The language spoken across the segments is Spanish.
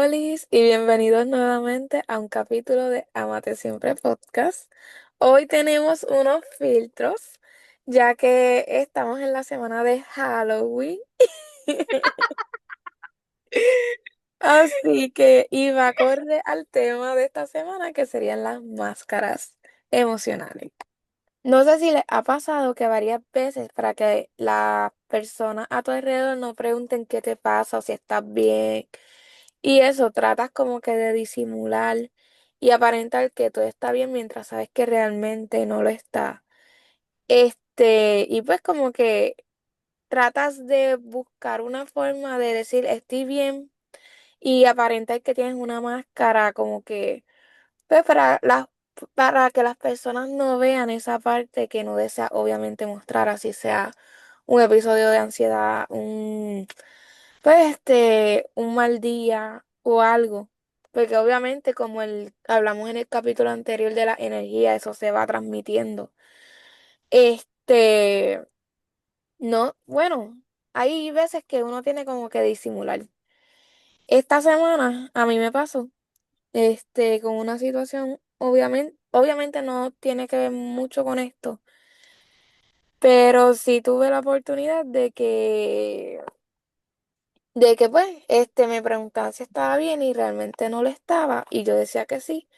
Olis y bienvenidos nuevamente a un capítulo de Amate Siempre Podcast. Hoy tenemos unos filtros, ya que estamos en la semana de Halloween. Así que iba acorde al tema de esta semana, que serían las máscaras emocionales. No sé si les ha pasado que varias veces para que las personas a tu alrededor no pregunten qué te pasa o si estás bien. Y eso tratas como que de disimular y aparentar que todo está bien mientras sabes que realmente no lo está. Y pues como que tratas de buscar una forma de decir estoy bien y aparentar que tienes una máscara como que pues para que las personas no vean esa parte que no desea obviamente mostrar, así sea un episodio de ansiedad, un mal día o algo. Porque obviamente como hablamos en el capítulo anterior de la energía, eso se va transmitiendo. Este, no, bueno, hay veces que uno tiene como que disimular. Esta semana a mí me pasó con una situación, obviamente no tiene que ver mucho con esto, pero sí tuve la oportunidad de que pues, me preguntaban si estaba bien y realmente no lo estaba, y yo decía que sí,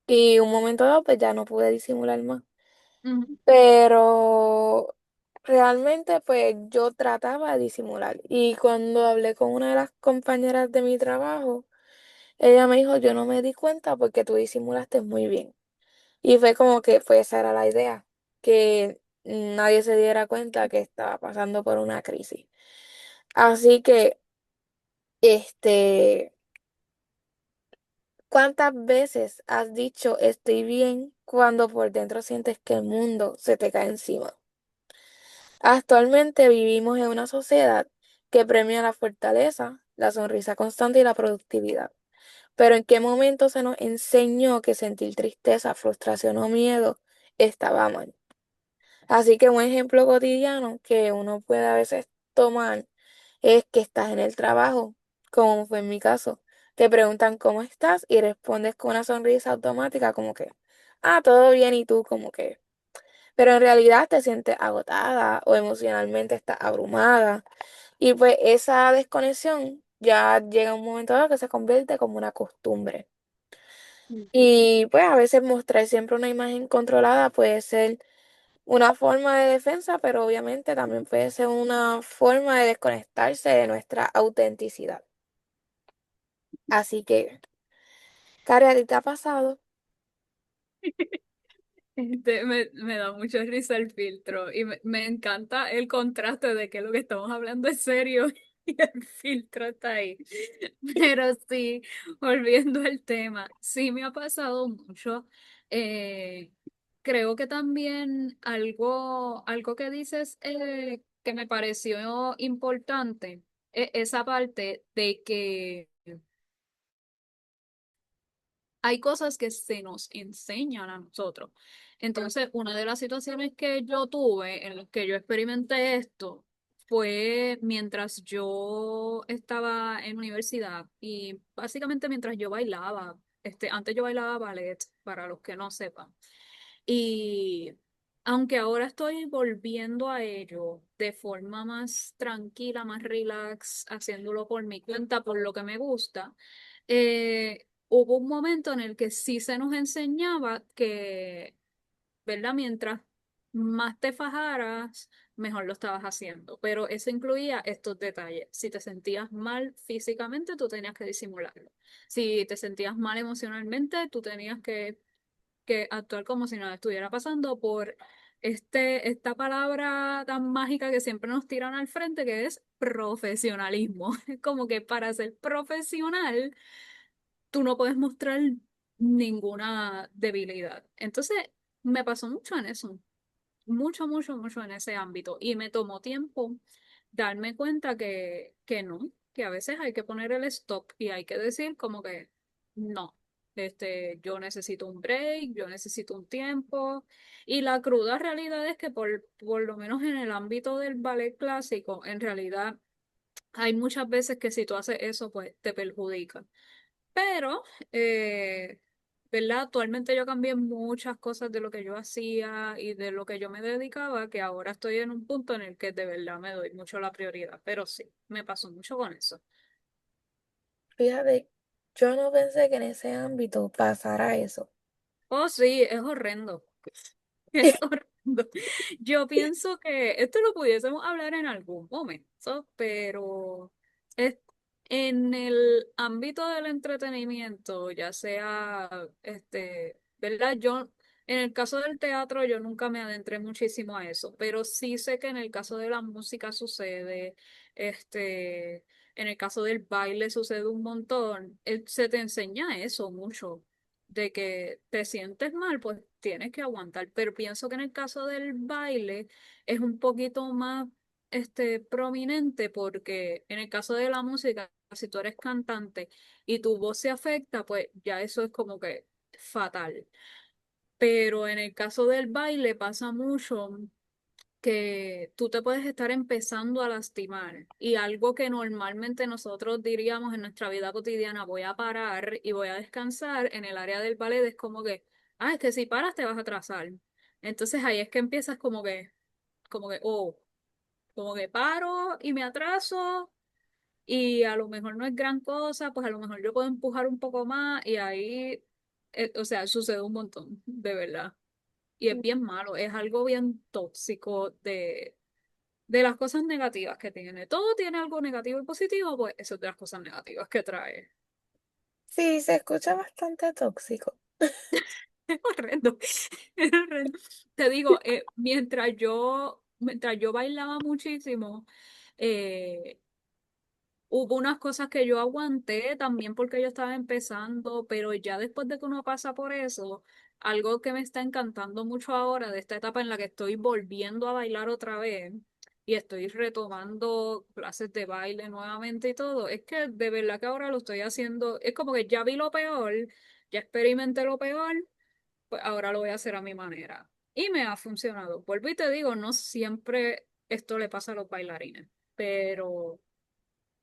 y un momento dado pues ya no pude disimular más, Ujú, pero realmente pues yo trataba de disimular, y cuando hablé con una de las compañeras de mi trabajo, ella me dijo, yo no me di cuenta porque tú disimulaste muy bien. Y fue como que fue esa era la idea, que nadie se diera cuenta que estaba pasando por una crisis. Así que, este, ¿cuántas veces has dicho estoy bien cuando por dentro sientes que el mundo se te cae encima? Actualmente vivimos en una sociedad que premia la fortaleza, la sonrisa constante y la productividad. Pero ¿en qué momento se nos enseñó que sentir tristeza, frustración o miedo estaba mal? Así que un ejemplo cotidiano que uno puede a veces tomar es que estás en el trabajo, como fue en mi caso. Te preguntan cómo estás y respondes con una sonrisa automática como que, todo bien y tú como que, pero en realidad te sientes agotada o emocionalmente estás abrumada. Y pues esa desconexión ya llega un momento dado que se convierte como una costumbre. ujú. Y pues a veces mostrar siempre una imagen controlada puede ser una forma de defensa, pero obviamente también puede ser una forma de desconectarse de nuestra autenticidad. Así que, Cari, ¿a ti te ha pasado? Me da mucha risa el filtro y me encanta el contraste de que lo que estamos hablando es serio y el filtro está ahí. Pero sí, volviendo al tema, sí me ha pasado mucho. Eh, Creo que también algo que dices que me pareció importante, esa parte de que hay cosas que se nos enseñan a nosotros. Entonces, una de las situaciones que yo tuve en las que yo experimenté esto fue mientras yo estaba en universidad y básicamente mientras yo bailaba. Antes yo bailaba ballet, para los que no sepan. Y aunque ahora estoy volviendo a ello de forma más tranquila, más relax, haciéndolo por mi cuenta, por lo que me gusta, hubo un momento en el que sí se nos enseñaba que, ¿verdad? Mientras más te fajaras, mejor lo estabas haciendo. Pero eso incluía estos detalles. Si te sentías mal físicamente, tú tenías que disimularlo. Si te sentías mal emocionalmente, tú tenías que actuar como si nada estuviera pasando por esta palabra tan mágica que siempre nos tiran al frente, que es profesionalismo. Es como que para ser profesional, tú no puedes mostrar ninguna debilidad. Entonces, me pasó mucho en eso, mucho, mucho, mucho en ese ámbito. Y me tomó tiempo darme cuenta que no, que a veces hay que poner el stop y hay que decir como que no. Yo necesito un break, yo necesito un tiempo. Y la cruda realidad es que por lo menos en el ámbito del ballet clásico, en realidad hay muchas veces que si tú haces eso, pues te perjudica. Pero, eh, ¿verdad? Actualmente yo cambié muchas cosas de lo que yo hacía y de lo que yo me dedicaba, que ahora estoy en un punto en el que de verdad me doy mucho la prioridad. Pero sí, me pasó mucho con eso. Fíjate, yo no pensé que en ese ámbito pasara eso. Oh, sí, es horrendo. Es horrendo. Yo pienso que esto lo pudiésemos hablar en algún momento, pero es en el ámbito del entretenimiento, ya sea, ¿verdad? Yo, en el caso del teatro, yo nunca me adentré muchísimo a eso, pero sí sé que en el caso de la música sucede, en el caso del baile sucede un montón. Se te enseña eso mucho de que te sientes mal, pues tienes que aguantar. Pero pienso que en el caso del baile es un poquito más prominente porque en el caso de la música, si tú eres cantante y tu voz se afecta, pues ya eso es como que fatal. Pero en el caso del baile pasa mucho que tú te puedes estar empezando a lastimar y algo que normalmente nosotros diríamos en nuestra vida cotidiana, voy a parar y voy a descansar, en el área del ballet es como que, es que si paras te vas a atrasar. Entonces ahí es que empiezas oh, como que paro y me atraso y a lo mejor no es gran cosa, pues a lo mejor yo puedo empujar un poco más y ahí, o sea, sucede un montón, de verdad. Y es bien malo, es algo bien tóxico de las cosas negativas que tiene. Todo tiene algo negativo y positivo, pues eso es de las cosas negativas que trae. Sí, se escucha bastante tóxico. Es horrendo, es horrendo. Te digo, mientras yo bailaba muchísimo, eh, hubo unas cosas que yo aguanté también porque yo estaba empezando, pero ya después de que uno pasa por eso, algo que me está encantando mucho ahora de esta etapa en la que estoy volviendo a bailar otra vez y estoy retomando clases de baile nuevamente y todo, es que de verdad que ahora lo estoy haciendo, es como que ya vi lo peor, ya experimenté lo peor, pues ahora lo voy a hacer a mi manera. Y me ha funcionado. Vuelvo y te digo, no siempre esto le pasa a los bailarines, pero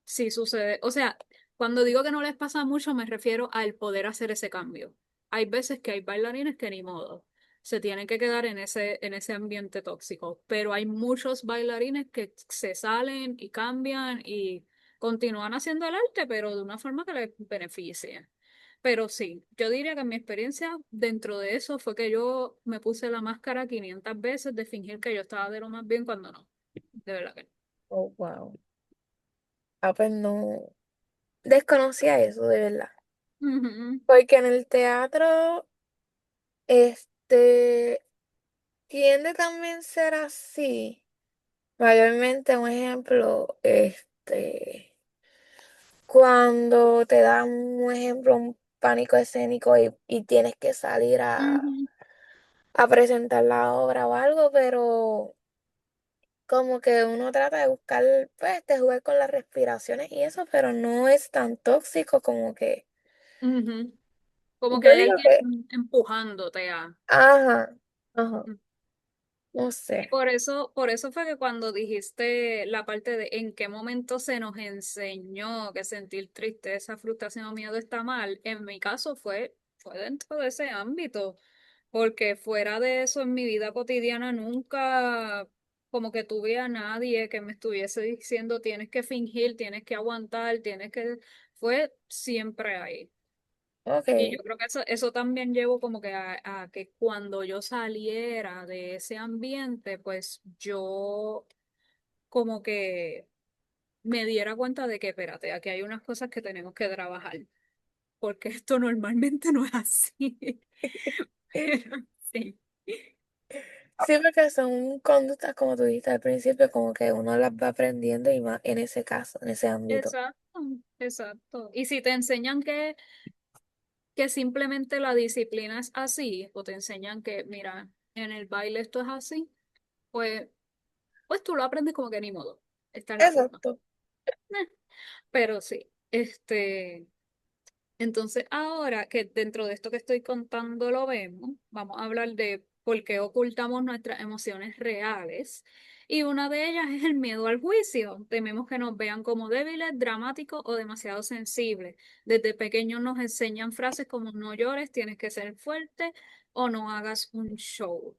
sí sucede. O sea, cuando digo que no les pasa mucho, me refiero al poder hacer ese cambio. Hay veces que hay bailarines que ni modo, se tienen que quedar en ese ambiente tóxico, pero hay muchos bailarines que se salen y cambian y continúan haciendo el arte, pero de una forma que les beneficie. Pero sí, yo diría que mi experiencia dentro de eso fue que yo me puse la máscara 500 veces de fingir que yo estaba de lo más bien cuando no. De verdad que Oh, wow. Ah, pues no. Desconocía eso, de verdad. no. Ujú, Porque en el teatro, este, tiende también ser así. Mayormente, un ejemplo, cuando te dan un ejemplo, un pánico escénico y tienes que salir ujú. a presentar la obra o algo, pero como que uno trata de buscar, pues, de jugar con las respiraciones y eso, pero no es tan tóxico como que, Ujú. Como que yo hay digo alguien que, empujándote a... ajá, ajá, no Y sé. por eso fue que cuando dijiste la parte de en qué momento se nos enseñó que sentir tristeza, frustración o miedo está mal, en mi caso fue dentro de ese ámbito, porque fuera de eso en mi vida cotidiana nunca como que tuve a nadie que me estuviese diciendo tienes que fingir, tienes que aguantar, fue siempre ahí. Ok, Y yo creo que eso también llevó como que a que cuando yo saliera de ese ambiente, pues yo como que me diera cuenta de que, espérate, aquí hay unas cosas que tenemos que trabajar, porque esto normalmente no es así. Pero sí, sí, porque son conductas, como tú dijiste al principio, como que uno las va aprendiendo y más en ese caso, en ese ámbito. exacto, exacto. Y si te enseñan que simplemente la disciplina es así, o te enseñan que, mira, en el baile esto es así, pues, pues tú lo aprendes como que ni modo. Esta es la forma. Exacto. Pero sí, entonces ahora que dentro de esto que estoy contando lo vemos, vamos a hablar de por qué ocultamos nuestras emociones reales Y una de ellas es el miedo al juicio. Tememos que nos vean como débiles, dramáticos o demasiado sensibles. Desde pequeños nos enseñan frases como no llores, tienes que ser fuerte o no hagas un show.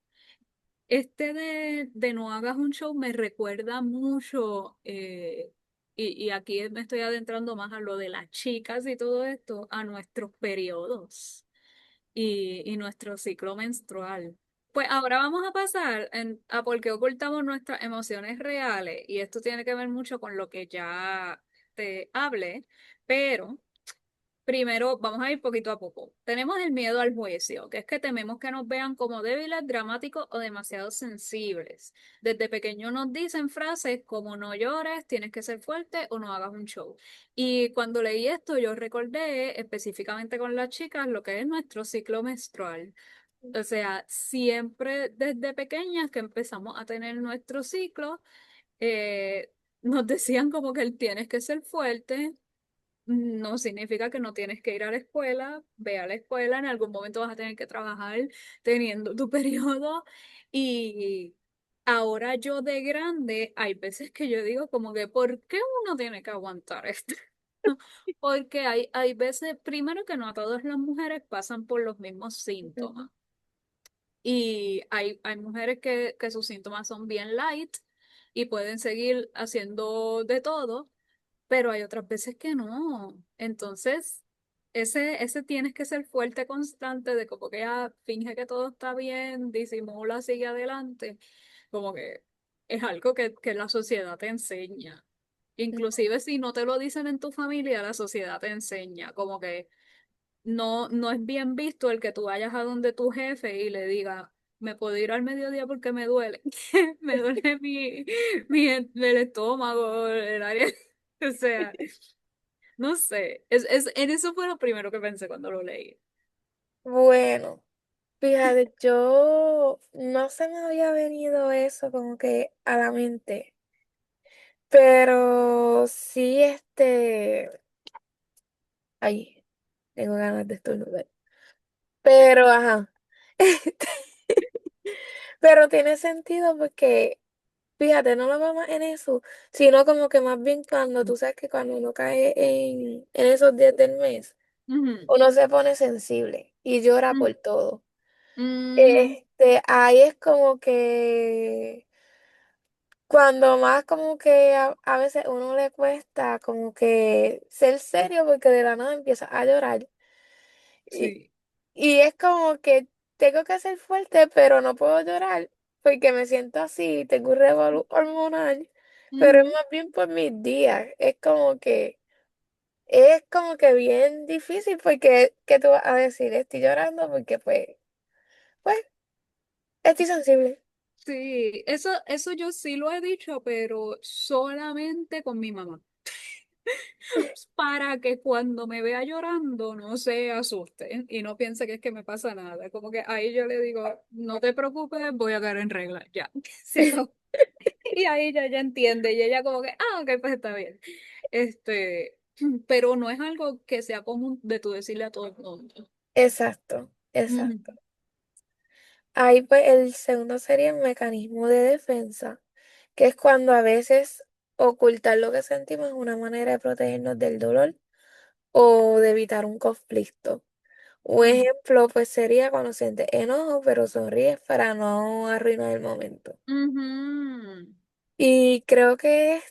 Este de no hagas un show me recuerda mucho, y aquí me estoy adentrando más a lo de las chicas y todo esto, a nuestros periodos y nuestro ciclo menstrual. Pues ahora vamos a pasar a por qué ocultamos nuestras emociones reales, y esto tiene que ver mucho con lo que ya te hablé, pero primero, vamos a ir poquito a poco. Tenemos el miedo al juicio, que es que tememos que nos vean como débiles, dramáticos o demasiado sensibles. Desde pequeño nos dicen frases como no llores, tienes que ser fuerte o no hagas un show. Y cuando leí esto, yo recordé específicamente con las chicas lo que es nuestro ciclo menstrual. O sea, siempre desde pequeñas que empezamos a tener nuestro ciclo, nos decían como que tienes que ser fuerte, no significa que no tienes que ir a la escuela, ve a la escuela, en algún momento vas a tener que trabajar teniendo tu periodo. Y ahora yo de grande, hay veces que yo digo como que, ¿por qué uno tiene que aguantar esto? Porque hay veces, primero que no a todas las mujeres pasan por los mismos síntomas. Ujú, Y hay mujeres que sus síntomas son bien light y pueden seguir haciendo de todo, pero hay otras veces que no. Entonces, ese tienes que ser fuerte, constante, de como que ya finge que todo está bien, disimula, sigue adelante, como que es algo que la sociedad te enseña. Inclusive si no te lo dicen en tu familia, la sociedad te enseña, como que no es bien visto el que tú vayas a donde tu jefe y le digas, me puedo ir al mediodía porque me duele, me duele el estómago, el área, o sea, no sé, en eso fue lo primero que pensé cuando lo leí. bueno, fíjate, yo no se me había venido eso como que a la mente, pero sí, ay, tengo ganas de estornudar. Pero, ajá, este, pero tiene sentido porque, fíjate, no lo vamos en eso, sino como que más bien cuando tú sabes que cuando uno cae en esos días del mes, Ujú, uno se pone sensible y llora ujú, por todo. ujú, Ahí es como que cuando más como que a veces uno le cuesta como que ser serio porque de la nada empieza a llorar. Y, sí. y es como que tengo que ser fuerte, pero no puedo llorar porque me siento así, tengo un revolú hormonal, pero es Ujú, más bien por mis días. Es como que bien difícil porque, ¿qué tú vas a decir? Estoy llorando porque pues, estoy sensible. sí, eso yo sí lo he dicho, pero solamente con mi mamá. Para que cuando me vea llorando no se asuste y no piense que es que me pasa nada. Como que ahí yo le digo, no te preocupes, voy a caer en regla, ya, se acabó. Y ahí ya ella entiende y ella como que, ok, pues está bien. Este, pero no es algo que sea común de tú decirle a todo el mundo. Exacto, Ujú, exacto. Ahí pues el segundo sería el mecanismo de defensa, que es cuando a veces ocultar lo que sentimos es una manera de protegernos del dolor o de evitar un conflicto. Un ujú, ejemplo pues sería cuando sientes enojo pero sonríes para no arruinar el momento. ujú. Y creo que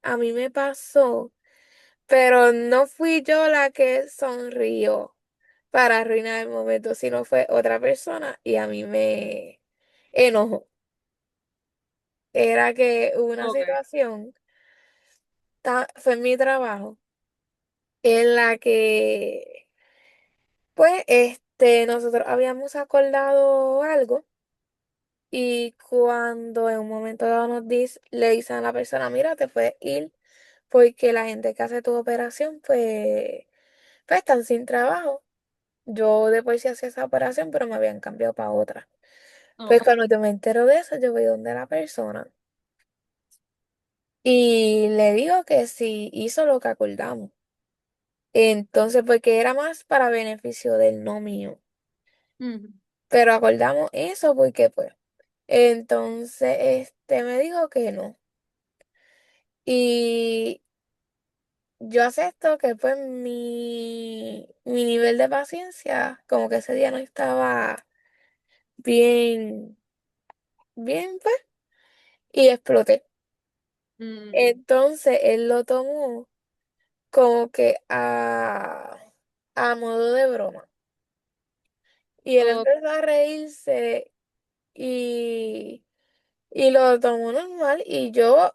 a mí me pasó, pero no fui yo la que sonrió para arruinar el momento, sino fue otra persona y a mí me enojó. Era que hubo una Ok. situación, fue en mi trabajo, en la que, pues, nosotros habíamos acordado algo y cuando en un momento dado le dicen a la persona, mira, te puedes ir porque la gente que hace tu operación, pues están sin trabajo. Yo después sí hacía esa operación, pero me habían cambiado para otra. Pues Ok. cuando yo me entero de eso, yo voy donde la persona y le digo que si hizo lo que acordamos. Entonces, porque era más para beneficio del no mío. Ujú, Pero acordamos eso porque, pues. Entonces, me dijo que no. Y yo acepto que pues mi nivel de paciencia, como que ese día no estaba bien, bien, pues, y exploté. Mm, Entonces, él lo tomó como que a modo de broma. Y él o- empezó a reírse y lo tomó normal. Y yo,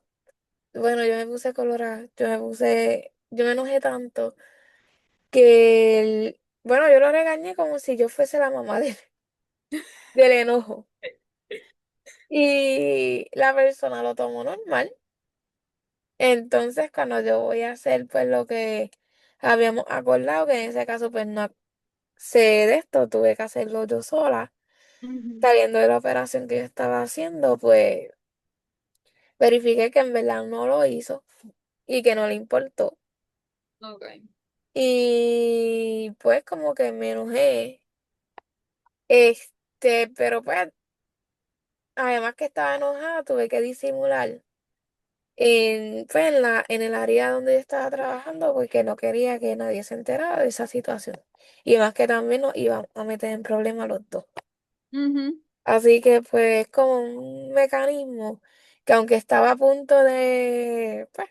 bueno, yo me puse colorada, yo me enojé tanto que, bueno, yo lo regañé como si yo fuese la mamá del enojo. Y la persona lo tomó normal. Entonces, cuando yo voy a hacer pues lo que habíamos acordado, que en ese caso pues no sé de esto, tuve que hacerlo yo sola. Ujú. Sabiendo de la operación que yo estaba haciendo, pues verifiqué que en verdad no lo hizo y que no le importó. Ok. Y pues como que me enojé. Pero pues, además que estaba enojada, tuve que disimular pues, en el área donde yo estaba trabajando porque no quería que nadie se enterara de esa situación. Y más que también nos iba a meter en problemas los dos. Ujú. Así que pues como un mecanismo que aunque estaba a punto de, pues,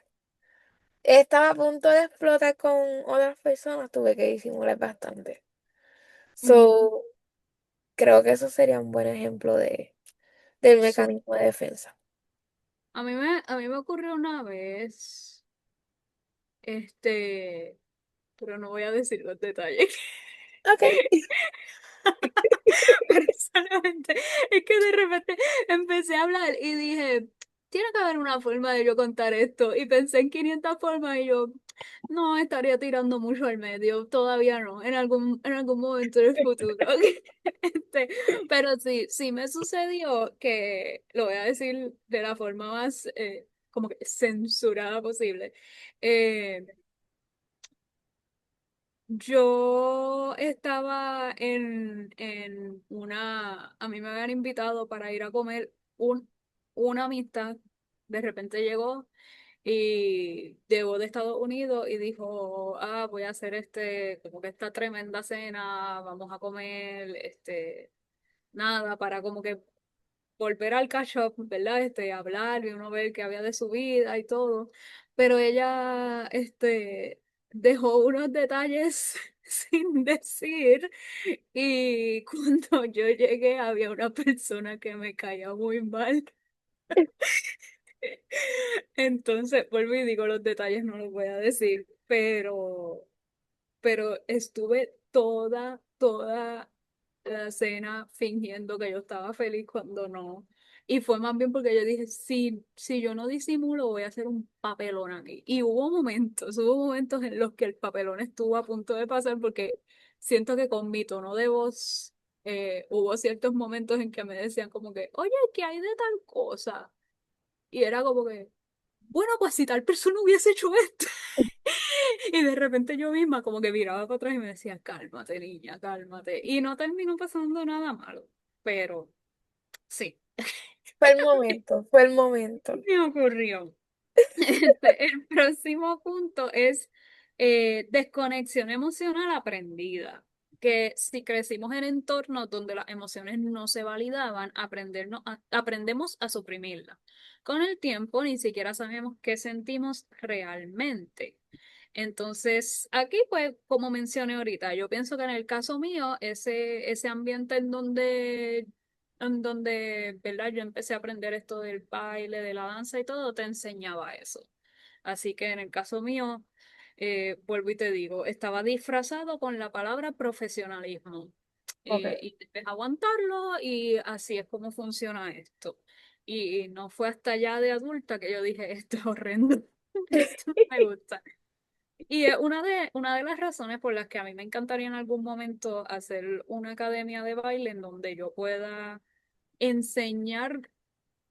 estaba a punto de explotar con otras personas, tuve que disimular bastante. Ujú. So, creo que eso sería un buen ejemplo del Sí. mecanismo de defensa. A mí me ocurrió una vez, este, pero no voy a decir los detalles. Ok. Pero solamente es que de repente empecé a hablar y dije, tiene que haber una forma de yo contar esto. Y pensé en 500 formas y yo, no, estaría tirando mucho al medio. Todavía no, en algún momento del futuro. Este, pero sí, sí me sucedió que, lo voy a decir de la forma más como que censurada posible. Eh, yo estaba a mí me habían invitado para ir a comer una amistad, de repente llegó y llegó de Estados Unidos y dijo, voy a hacer como que esta tremenda cena, vamos a comer, nada, para como que volver al catch up, ¿verdad? Hablar y uno ver qué había de su vida y todo. Pero ella, dejó unos detalles sin decir y cuando yo llegué había una persona que me caía muy mal. Entonces, vuelvo y digo, los detalles no los voy a decir, pero estuve toda la cena fingiendo que yo estaba feliz cuando no. Y fue más bien porque yo dije, si yo no disimulo, voy a hacer un papelón aquí. Y hubo momentos en los que el papelón estuvo a punto de pasar porque siento que con mi tono de voz, hubo ciertos momentos en que me decían como que, oye, ¿qué hay de tal cosa? Y era como que, bueno, pues si tal persona hubiese hecho esto. Y de repente yo misma como que miraba para atrás y me decía, cálmate, niña, cálmate. Y no terminó pasando nada malo, pero sí, Fue el momento, fue el momento. me ocurrió. El próximo punto es desconexión emocional aprendida. Que si crecimos en entornos donde las emociones no se validaban, aprendemos a suprimirlas. Con el tiempo ni siquiera sabemos qué sentimos realmente. Entonces, aquí, pues, como mencioné ahorita, yo pienso que en el caso mío, ese ambiente en donde, ¿verdad? Yo empecé a aprender esto del baile, de la danza y todo, te enseñaba eso. Así que en el caso mío, vuelvo y te digo, estaba disfrazado con la palabra profesionalismo. Ok. Y debes aguantarlo y así es como funciona esto. Y no fue hasta ya de adulta que yo dije, esto es horrendo, esto no me gusta. Y es una de las razones por las que a mí me encantaría en algún momento hacer una academia de baile en donde yo pueda enseñar,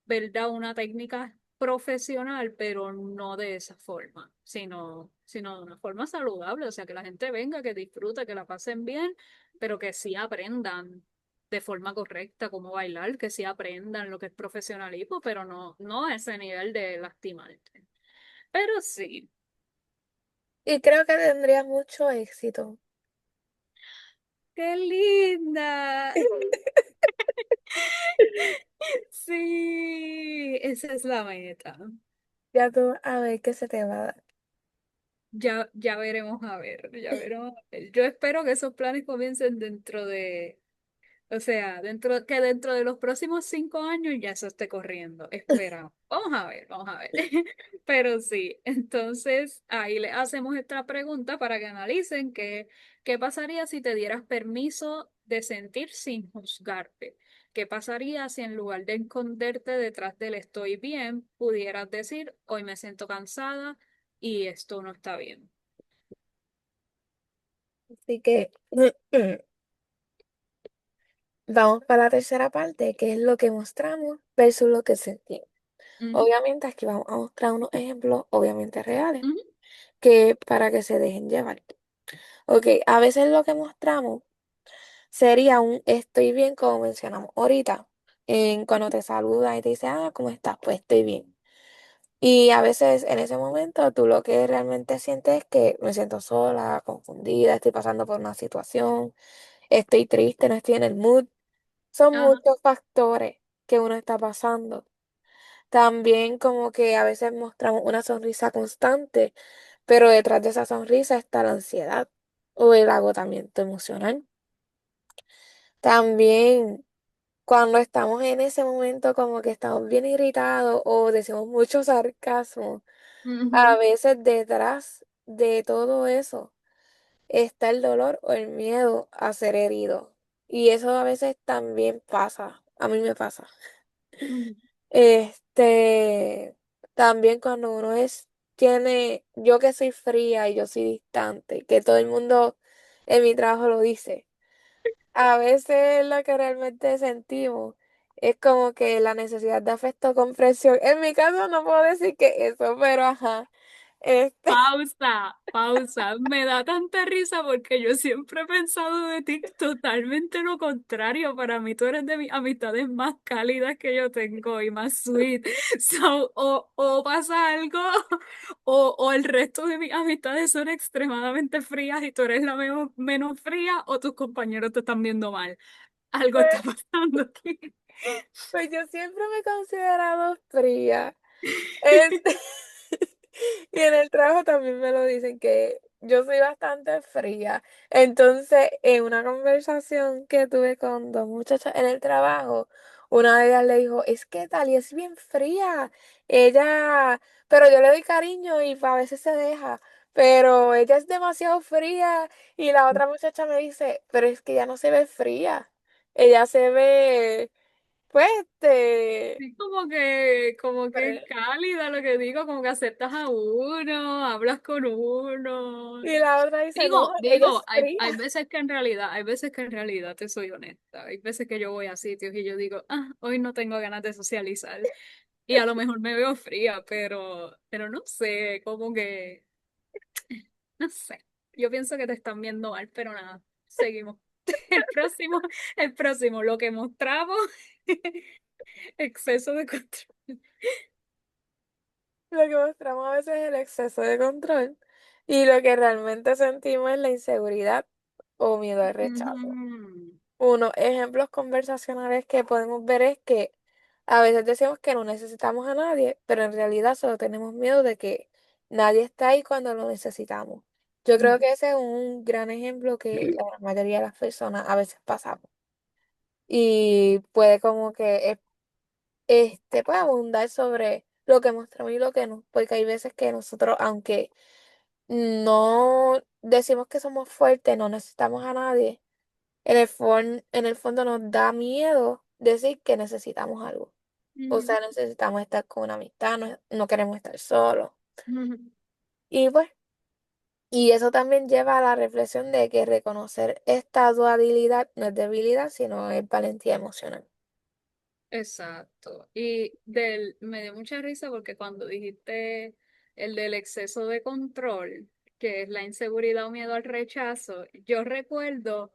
¿verdad? Una técnica profesional, pero no de esa forma, sino de una forma saludable, o sea, que la gente venga, que disfrute, que la pasen bien, pero que sí aprendan. de forma correcta cómo bailar, que sí aprendan lo que es profesionalismo, pero no a ese nivel de lastimarte. Pero sí, Y creo que tendría mucho éxito. qué linda. Sí, esa es la meta. Ya tú a ver qué se te va a dar. Ya veremos a ver, ya veremos a ver. Yo espero que esos planes comiencen dentro de, o sea, dentro de los próximos 5 años ya eso esté corriendo. Espera, vamos a ver. Pero sí, entonces ahí le hacemos esta pregunta para que analicen qué pasaría si te dieras permiso de sentir sin juzgarte. ¿Qué pasaría si en lugar de esconderte detrás del estoy bien, pudieras decir hoy me siento cansada y esto no está bien? Así que vamos para la tercera parte, que es lo que mostramos versus lo que sentimos. Ujú, Obviamente aquí vamos a mostrar unos ejemplos, obviamente reales, ujú, que para que se dejen llevar. Ok, a veces lo que mostramos sería un estoy bien, como mencionamos ahorita, en cuando te saluda y te dice, ah, ¿cómo estás? Pues estoy bien. Y a veces en ese momento tú lo que realmente sientes es que me siento sola, confundida, estoy pasando por una situación, estoy triste, no estoy en el mood. Son ajá, muchos factores que uno está pasando. También como que a veces mostramos una sonrisa constante, pero detrás de esa sonrisa está la ansiedad o el agotamiento emocional. También cuando estamos en ese momento como que estamos bien irritados o decimos mucho sarcasmo, a ujú, veces detrás de todo eso está el dolor o el miedo a ser herido. Y eso a veces también pasa, a mí me pasa. ujú, También cuando uno yo que soy fría y yo soy distante, que todo el mundo en mi trabajo lo dice, a veces lo que realmente sentimos es como que la necesidad de afecto, comprensión. En mi caso no puedo decir que eso, pero ajá, este, Pausa, pausa. Me da tanta risa porque yo siempre he pensado de ti totalmente lo contrario. Para mí tú eres de mis amistades más cálidas que yo tengo y más sweet. So, o pasa algo o el resto de mis amistades son extremadamente frías y tú eres la menos fría o tus compañeros te están viendo mal. Algo está pues, pasando aquí. pues yo siempre me he considerado fría. Este, y en el trabajo también me lo dicen que yo soy bastante fría. Entonces, en una conversación que tuve con dos muchachas en el trabajo, una de ellas le dijo, es que Tali es bien fría. Ella, pero yo le doy cariño y a veces se deja, pero ella es demasiado fría. Y la otra muchacha me dice, pero es que ella no se ve fría. Ella se ve, pues, Sí, como que es pues, cálida lo que digo, como que aceptas a uno, hablas con uno. y la otra dice, no, ella Digo, es fría. hay veces que en realidad te soy honesta. Hay veces que yo voy a sitios y yo digo, ah, hoy no tengo ganas de socializar. Y a lo mejor me veo fría, pero no sé, como que, no sé. Yo pienso que te están viendo mal, pero nada, seguimos. El próximo, el próximo, lo que mostramos, exceso de control. Lo que mostramos a veces es el exceso de control y lo que realmente sentimos es la inseguridad o miedo al rechazo. Ujú, Unos ejemplos conversacionales que podemos ver es que a veces decimos que no necesitamos a nadie, pero en realidad solo tenemos miedo de que nadie está ahí cuando lo necesitamos. Yo creo ujú, que ese es un gran ejemplo que la gran mayoría de las personas a veces pasamos. Y puede como que puede abundar sobre lo que mostramos y lo que no, porque hay veces que nosotros, aunque no decimos que somos fuertes, no necesitamos a nadie, en el fondo nos da miedo decir que necesitamos algo. O ujú, sea, necesitamos estar con una amistad, no queremos estar solos. ujú. Y pues, y eso también lleva a la reflexión de que reconocer esta dualidad no es debilidad, sino es valentía emocional. Exacto. Me dio mucha risa porque cuando dijiste el del exceso de control, que es la inseguridad o miedo al rechazo, yo recuerdo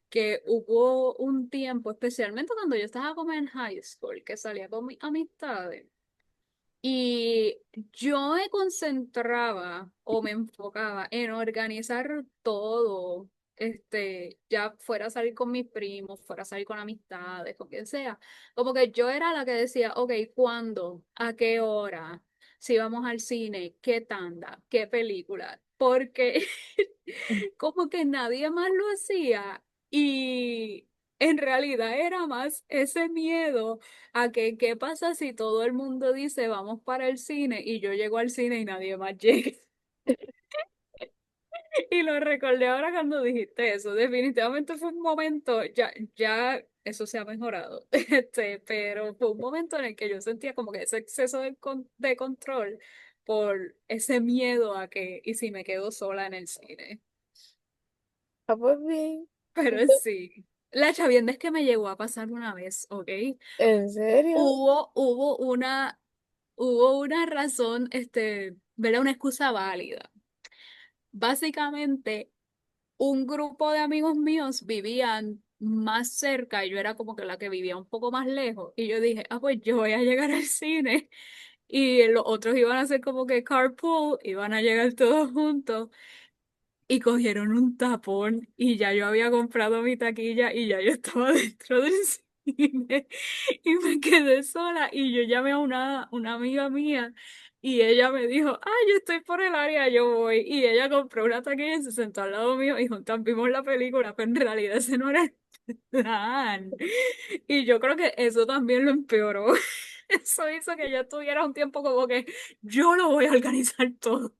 que hubo un tiempo, especialmente cuando yo estaba como en high school, que salía con mis amistades. Y yo me concentraba o me enfocaba en organizar todo, ya fuera a salir con mis primos, fuera a salir con amistades, con quien sea. Como que yo era la que decía, ok, ¿cuándo? ¿A qué hora? Si vamos al cine, ¿qué tanda? ¿Qué película? Porque como que nadie más lo hacía y en realidad era más ese miedo a que qué pasa si todo el mundo dice vamos para el cine y yo llego al cine y nadie más llega. Y lo recordé ahora cuando dijiste eso. Definitivamente fue un momento, ya eso se ha mejorado, pero fue un momento en el que yo sentía como que ese exceso de control por ese miedo a que, y si me quedo sola en el cine. Ah, pues bien. Pero sí, la chavienda es que me llegó a pasar una vez, ¿ok? ¿En serio? Hubo, hubo una, hubo una razón, ¿verdad? Una excusa válida. Básicamente, un grupo de amigos míos vivían más cerca y yo era como que la que vivía un poco más lejos. Y yo dije, ah, pues yo voy a llegar al cine. Y los otros iban a hacer como que carpool, iban a llegar todos juntos. Y cogieron un tapón y ya yo había comprado mi taquilla y ya yo estaba dentro del cine y me quedé sola y yo llamé a una amiga mía y ella me dijo, ah, yo estoy por el área, yo voy. Y ella compró una taquilla y se sentó al lado mío y juntas vimos la película, pero en realidad ese no era el plan. Y yo creo que eso también lo empeoró. Eso hizo que yo tuviera un tiempo como que yo lo voy a organizar todo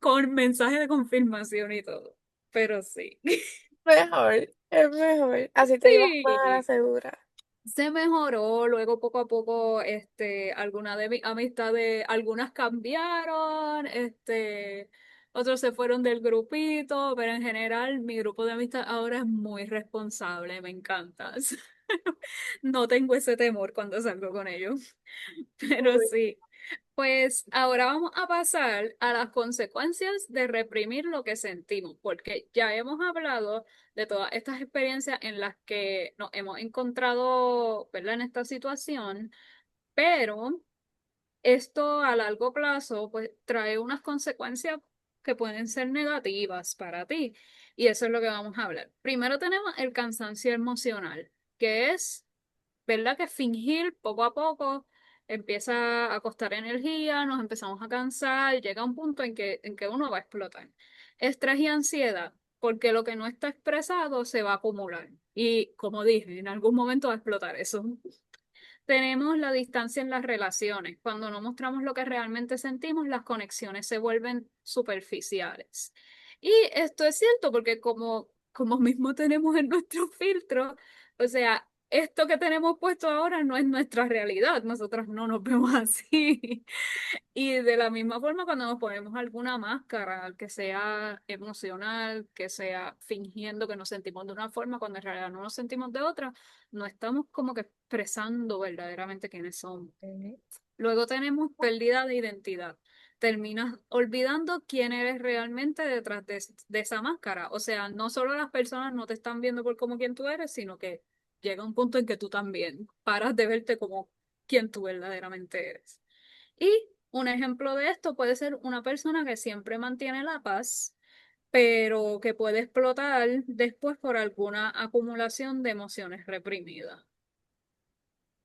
con mensaje de confirmación y todo. Pero sí. Mejor, es mejor. Así te ibas más a la Sí. segura. Se mejoró, luego poco a poco, algunas de mis amistades, algunas cambiaron, otros se fueron del grupito, pero en general mi grupo de amistad ahora es muy responsable, me encanta. No tengo ese temor cuando salgo con ellos, pero Uy. sí. Pues ahora vamos a pasar a las consecuencias de reprimir lo que sentimos, porque ya hemos hablado de todas estas experiencias en las que nos hemos encontrado, ¿verdad? En esta situación, pero esto a largo plazo, pues trae unas consecuencias que pueden ser negativas para ti, y eso es lo que vamos a hablar. Primero tenemos el cansancio emocional, que es ¿verdad? Que fingir poco a poco empieza a costar energía, nos empezamos a cansar, llega un punto en que uno va a explotar. Estrés y ansiedad, porque lo que no está expresado se va a acumular. Y como dije, en algún momento va a explotar eso. Tenemos la distancia en las relaciones. Cuando no mostramos lo que realmente sentimos, las conexiones se vuelven superficiales. Y esto es cierto porque como mismo tenemos en nuestro filtro, o sea, esto que tenemos puesto ahora no es nuestra realidad. Nosotros no nos vemos así. Y de la misma forma, cuando nos ponemos alguna máscara, que sea emocional, que sea fingiendo que nos sentimos de una forma, cuando en realidad no nos sentimos de otra, no estamos como que expresando verdaderamente quiénes somos. Ujú. Luego tenemos pérdida de identidad. Terminas olvidando quién eres realmente detrás de esa máscara. O sea, no solo las personas no te están viendo por como quien tú eres, sino que llega un punto en que tú también paras de verte como quien tú verdaderamente eres. Y un ejemplo de esto puede ser una persona que siempre mantiene la paz, pero que puede explotar después por alguna acumulación de emociones reprimidas.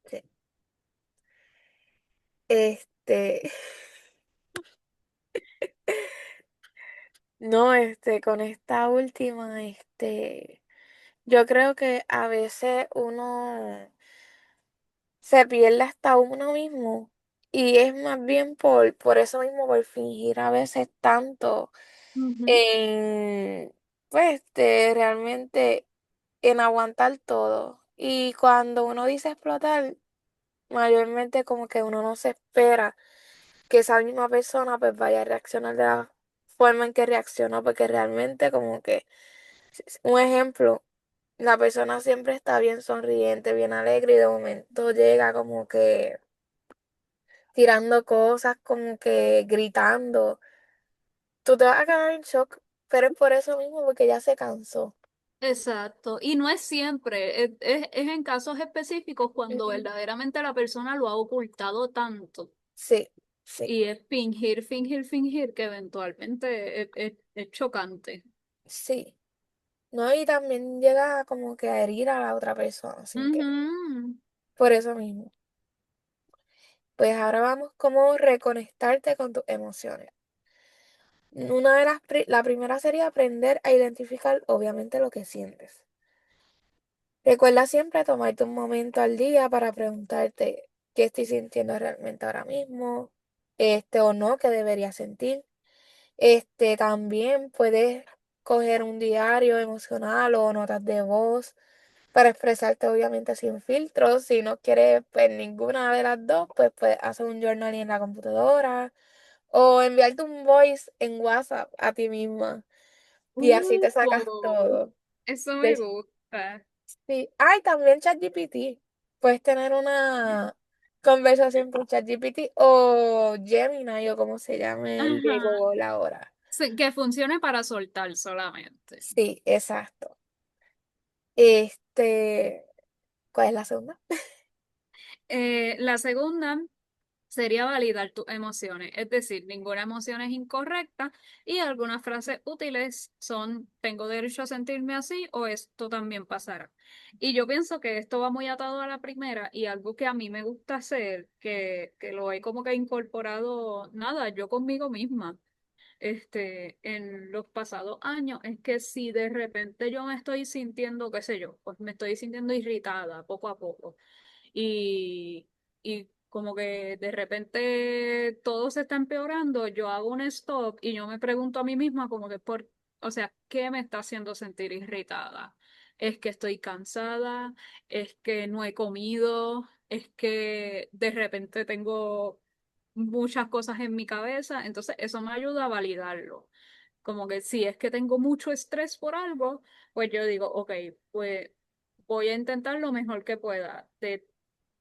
Sí. Este, no, con esta última, yo creo que a veces uno se pierde hasta uno mismo y es más bien por eso mismo, por fingir a veces tanto Ujú. en, pues, realmente en aguantar todo. Y cuando uno dice explotar, mayormente como que uno no se espera que esa misma persona pues vaya a reaccionar de la forma en que reaccionó, porque realmente como que, un ejemplo, la persona siempre está bien sonriente, bien alegre y de momento llega como que tirando cosas, como que gritando. Tú te vas a quedar en shock, pero es por eso mismo, porque ya se cansó. Exacto. Y no es siempre, es en casos específicos cuando Ujú. verdaderamente la persona lo ha ocultado tanto. Sí, sí, Y es fingir, fingir, fingir, que eventualmente es chocante. sí. No, y también llega como que a herir a la otra persona sin querer. Ujú. Por eso mismo. Pues ahora vamos cómo reconectarte con tus emociones. La primera sería aprender a identificar obviamente lo que sientes. Recuerda siempre tomarte un momento al día para preguntarte qué estoy sintiendo realmente ahora mismo, o no, qué debería sentir. También puedes coger un diario emocional o notas de voz para expresarte obviamente sin filtros. Si no quieres pues ninguna de las dos, pues puedes hacer un journaling en la computadora o enviarte un voice en WhatsApp a ti misma y así te sacas Oh, todo. eso me De- gusta. sí. Ay, también ChatGPT. Puedes tener una conversación con ChatGPT o Gemini o como se llame el de Ajá. Google ahora. Sí, que funcione para soltar solamente. Sí, exacto. Este, ¿Cuál es la segunda? La segunda sería validar tus emociones, es decir, ninguna emoción es incorrecta y algunas frases útiles son tengo derecho a sentirme así o esto también pasará. Y yo pienso que esto va muy atado a la primera y algo que a mí me gusta hacer, que lo he como que incorporado, nada, yo conmigo misma. En los pasados años, es que si de repente yo me estoy sintiendo, qué sé yo, pues me estoy sintiendo irritada poco a poco y, y como que de repente todo se está empeorando, yo hago un stop y yo me pregunto a mí misma como que o sea, ¿qué me está haciendo sentir irritada? ¿Es que estoy cansada? ¿Es que no he comido? ¿Es que de repente tengo muchas cosas en mi cabeza? Entonces eso me ayuda a validarlo. Como que si es que tengo mucho estrés por algo, pues yo digo, ok, pues voy a intentar lo mejor que pueda de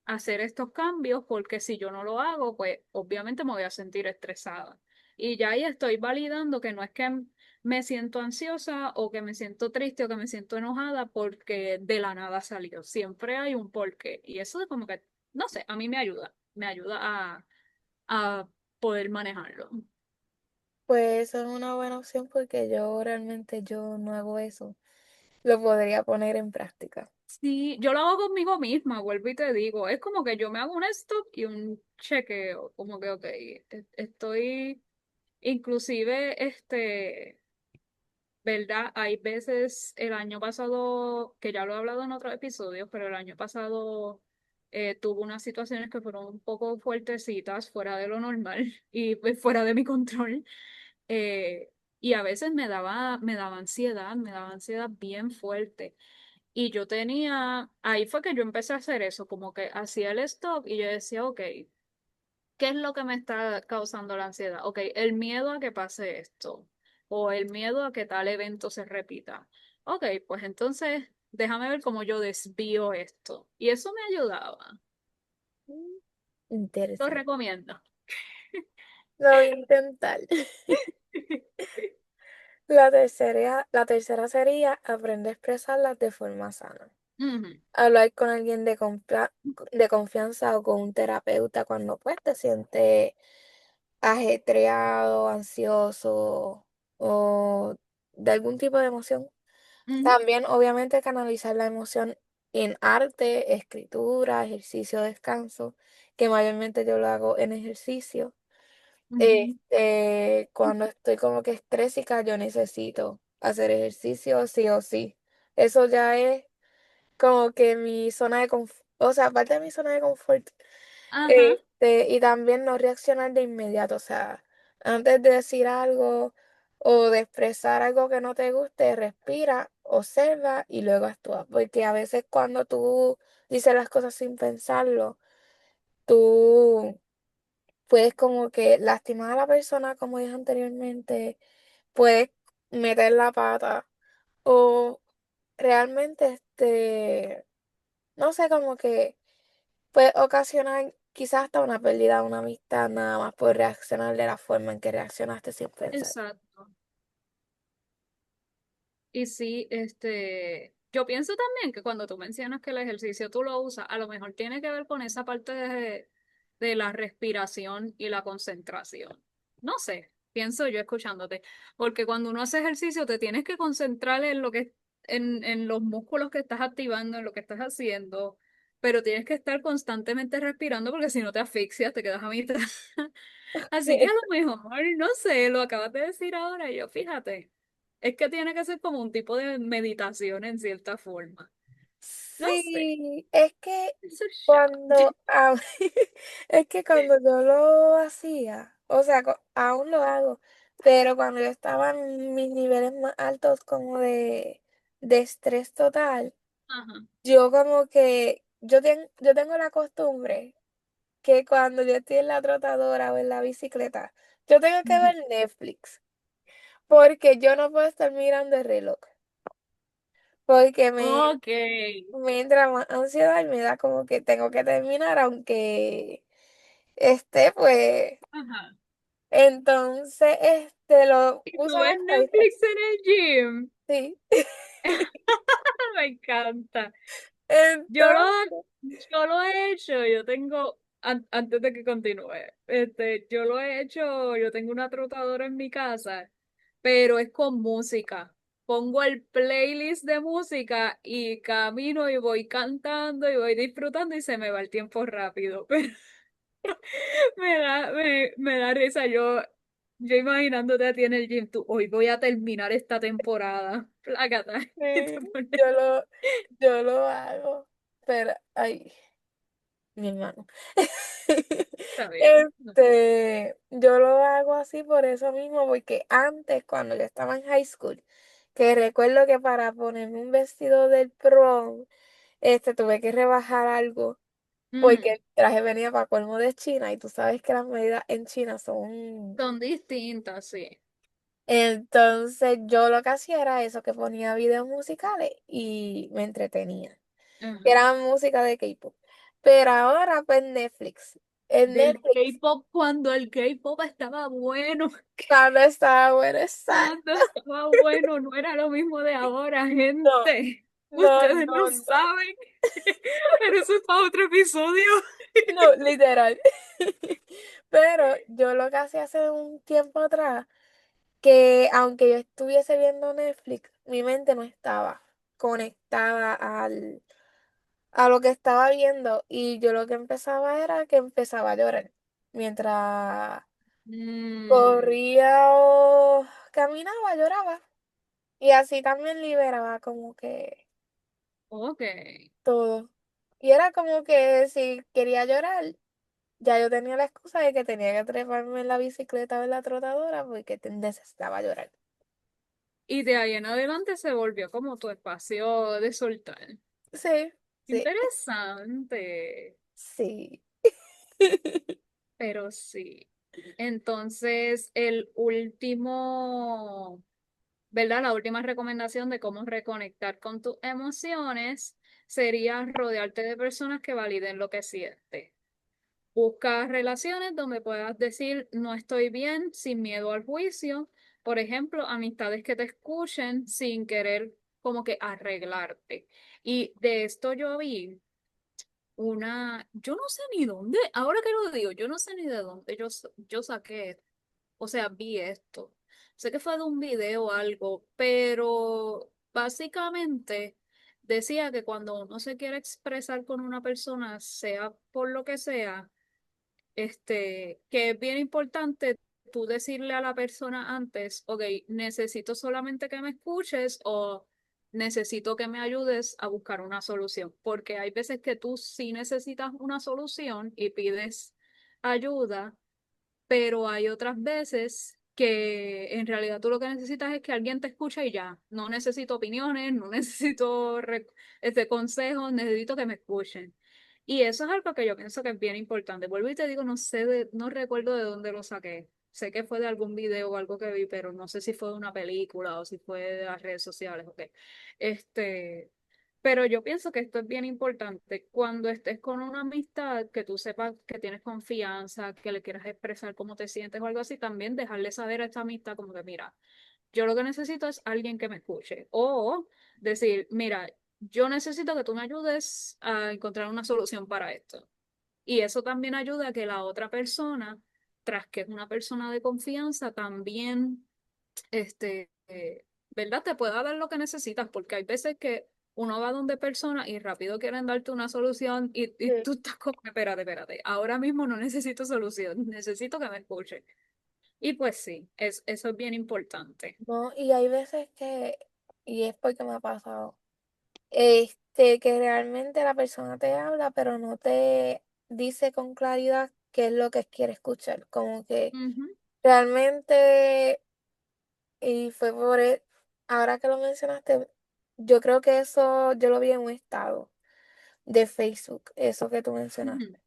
hacer estos cambios, porque si yo no lo hago, pues obviamente me voy a sentir estresada. Y ya ahí estoy validando que no es que me siento ansiosa o que me siento triste o que me siento enojada porque de la nada salió. Siempre hay un porqué. Y eso es como que, no sé, a mí me ayuda a poder manejarlo. Pues eso es una buena opción porque yo realmente yo no hago eso. Lo podría poner en práctica. Sí, yo lo hago conmigo misma, vuelvo y te digo, es como que yo me hago un stop y un chequeo, como que, ok, estoy, inclusive, ¿verdad? Hay veces, el año pasado, que ya lo he hablado en otros episodios, pero el año pasado tuve unas situaciones que fueron un poco fuertecitas, fuera de lo normal y pues, fuera de mi control. eh, y a veces me daba ansiedad bien fuerte. Y yo tenía, ahí fue que yo empecé a hacer eso, como que hacía el stop y yo decía, ok, ¿qué es lo que me está causando la ansiedad? Ok, el miedo a que pase esto o el miedo a que tal evento se repita. Ok, pues entonces déjame ver cómo yo desvío esto. Y eso me ayudaba. Mm, Lo interesante. recomiendo. Lo voy a intentar. La tercera sería aprender a expresarlas de forma sana. Ujú, Hablar con alguien de confianza o con un terapeuta cuando pues te sientes ajetreado, ansioso o de algún tipo de emoción. ujú, También, obviamente, canalizar la emoción en arte, escritura, ejercicio, descanso, que mayormente yo lo hago en ejercicio. ujú. Cuando estoy como que estrésica, yo necesito hacer ejercicio sí o sí. Eso ya es como que mi zona de confort, o sea, aparte de mi zona de confort. Ajá, Y también no reaccionar de inmediato, o sea, antes de decir algo o de expresar algo que no te guste, respira, observa y luego actúa, porque a veces cuando tú dices las cosas sin pensarlo, tú puedes como que lastimar a la persona, como dije anteriormente, puedes meter la pata o realmente, no sé, como que puede ocasionar quizás hasta una pérdida de una amistad nada más por reaccionar de la forma en que reaccionaste sin pensar. exacto. Y sí, yo pienso también que cuando tú mencionas que el ejercicio tú lo usas, a lo mejor tiene que ver con esa parte de la respiración y la concentración. No sé, pienso yo escuchándote, porque cuando uno hace ejercicio te tienes que concentrar en lo que, en los músculos que estás activando, en lo que estás haciendo, pero tienes que estar constantemente respirando porque si no te asfixias, te quedas a mitad. Así que a lo mejor, no sé, lo acabas de decir ahora, y yo fíjate. Es que tiene que ser como un tipo de meditación en cierta forma. No sé. Sí, es que Eso es cuando, es que cuando yo lo hacía, o sea, aún lo hago, pero cuando yo estaba en mis niveles más altos como de estrés total, Ajá. yo como que, yo tengo la costumbre que cuando yo estoy en la trotadora o en la bicicleta, yo tengo que Ujú. ver Netflix, porque yo no puedo estar mirando el reloj, porque Ok. me entra más ansiedad y me da como que tengo que terminar, aunque esté, pues, Ajá. entonces, lo ¿Y tú uso ves más para Netflix en el gym? sí. Me encanta. Yo lo, Entonces, yo lo he hecho, yo tengo, antes de que continúe, yo lo he hecho, yo tengo una trotadora en mi casa, pero es con música. Pongo el playlist de música y camino y voy cantando y voy disfrutando y se me va el tiempo rápido. Pero me da risa yo imaginándote a ti en el gym, tú, hoy voy a terminar esta temporada. Plácata. Y te sí, pones- yo lo hago, pero, ay. Mi hermano. Está bien. Yo lo hago así por eso mismo, porque antes, cuando yo estaba en high school, que recuerdo que para ponerme un vestido del prom, tuve que rebajar algo, porque Ujú. el traje venía para colmo de China, y tú sabes que las medidas en China son... Son distintas, sí. Entonces, yo lo que hacía era eso, que ponía videos musicales y me entretenía, que Ajá. era música de K-pop. Pero ahora, pues, Netflix. En Del Netflix K-pop cuando el K-pop estaba bueno, cuando estaba bueno, exacto. cuando estaba bueno, no era lo mismo de ahora, No, gente. no, Ustedes no no, no, saben, pero eso es para otro episodio. no, literal. Pero yo lo que hacía hace un tiempo atrás, que aunque yo estuviese viendo Netflix, mi mente no estaba conectada a lo que estaba viendo, y yo lo que empezaba era que empezaba a llorar mientras Mm, corría o caminaba, lloraba, y así también liberaba como que ok. todo. Y era como que si quería llorar, ya yo tenía la excusa de que tenía que treparme en la bicicleta o en la trotadora porque necesitaba llorar. Y de ahí en adelante se volvió como tu espacio de soltar. Sí, sí, Interesante, sí. pero sí. Entonces, el último, ¿verdad? La última recomendación de cómo reconectar con tus emociones sería rodearte de personas que validen lo que sientes. Busca relaciones donde puedas decir no estoy bien sin miedo al juicio. Por ejemplo, amistades que te escuchen sin querer como que arreglarte. Y de esto yo vi yo no sé ni dónde, ahora que lo digo, yo no sé ni de dónde yo saqué, o sea, vi esto. Sé que fue de un video o algo, pero básicamente decía que cuando uno se quiere expresar con una persona, sea por lo que sea, que es bien importante tú decirle a la persona antes, ok, necesito solamente que me escuches o necesito que me ayudes a buscar una solución, porque hay veces que tú sí necesitas una solución y pides ayuda, pero hay otras veces que en realidad tú lo que necesitas es que alguien te escuche y ya. No necesito opiniones, no necesito consejos, necesito que me escuchen. Y eso es algo que yo pienso que es bien importante. Vuelvo y te digo, no recuerdo de dónde lo saqué. Sé que fue de algún video o algo que vi, pero no sé si fue de una película o si fue de las redes sociales. Ok. Este, pero yo pienso que esto es bien importante. Cuando estés con una amistad, que tú sepas que tienes confianza, que le quieras expresar cómo te sientes o algo así, también dejarle saber a esta amistad como que, mira, yo lo que necesito es alguien que me escuche. O decir, mira, yo necesito que tú me ayudes a encontrar una solución para esto. Y eso también ayuda a que la otra persona, tras que es una persona de confianza, también, ¿verdad? Te pueda dar lo que necesitas, porque hay veces que uno va donde personas y rápido quieren darte una solución y Sí. tú estás como, espérate, ahora mismo no necesito solución, necesito que me escuche. Y pues sí, eso es bien importante. No, y hay veces que, y es porque me ha pasado, que realmente la persona te habla, pero no te dice con claridad qué es lo que quiere escuchar. Como que Ujú, realmente, y fue ahora que lo mencionaste, yo creo que eso yo lo vi en un estado de Facebook, eso que tú ujú, mencionaste.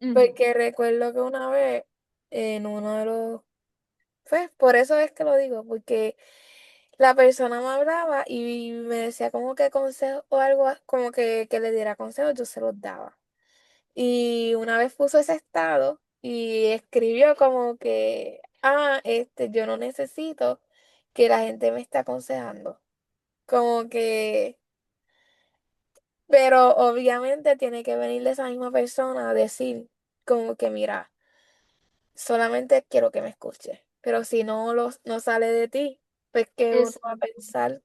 ujú, Porque recuerdo que una vez en uno de los, pues por eso es que lo digo, porque la persona me hablaba y me decía como que consejos o algo, como que le diera consejos, yo se los daba. Y una vez puso ese estado y escribió como que, yo no necesito que la gente me esté aconsejando. Como que, pero obviamente tiene que venir de esa misma persona a decir como que, mira, solamente quiero que me escuches. Pero si no sale de ti, pues que uno va a exacto, pensar.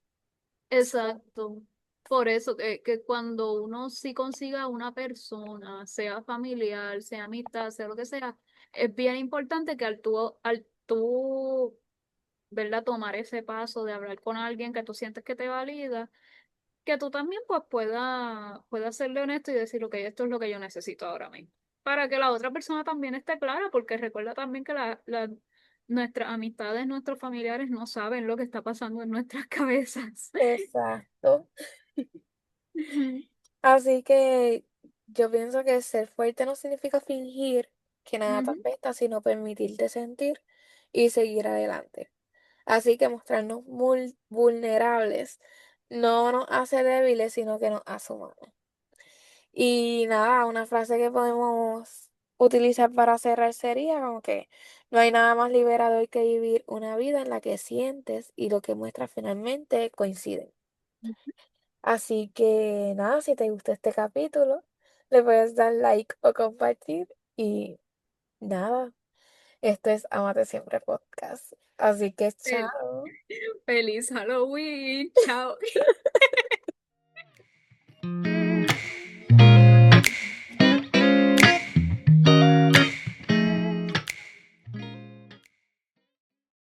exacto. Por eso que cuando uno sí consiga una persona, sea familiar, sea amistad, sea lo que sea, es bien importante que al tú, ¿verdad? Tomar ese paso de hablar con alguien que tú sientes que te valida, que tú también pues puedas serle honesto y decir, ok, esto es lo que yo necesito ahora mismo. Para que la otra persona también esté clara, porque recuerda también que nuestras amistades, nuestros familiares no saben lo que está pasando en nuestras cabezas. Exacto. Ujú, Así que yo pienso que ser fuerte no significa fingir que nada te ujú. afecta, sino permitirte sentir y seguir adelante. Así que mostrarnos vulnerables no nos hace débiles, sino que nos hace humanos. Y nada, una frase que podemos utilizar para cerrar sería como que no hay nada más liberador que vivir una vida en la que sientes y lo que muestras finalmente coinciden. Así que nada, si te gustó este capítulo, le puedes dar like o compartir. Y nada, esto es Amate Siempre Podcast. Así que Fel- chao. Feliz Halloween, chao.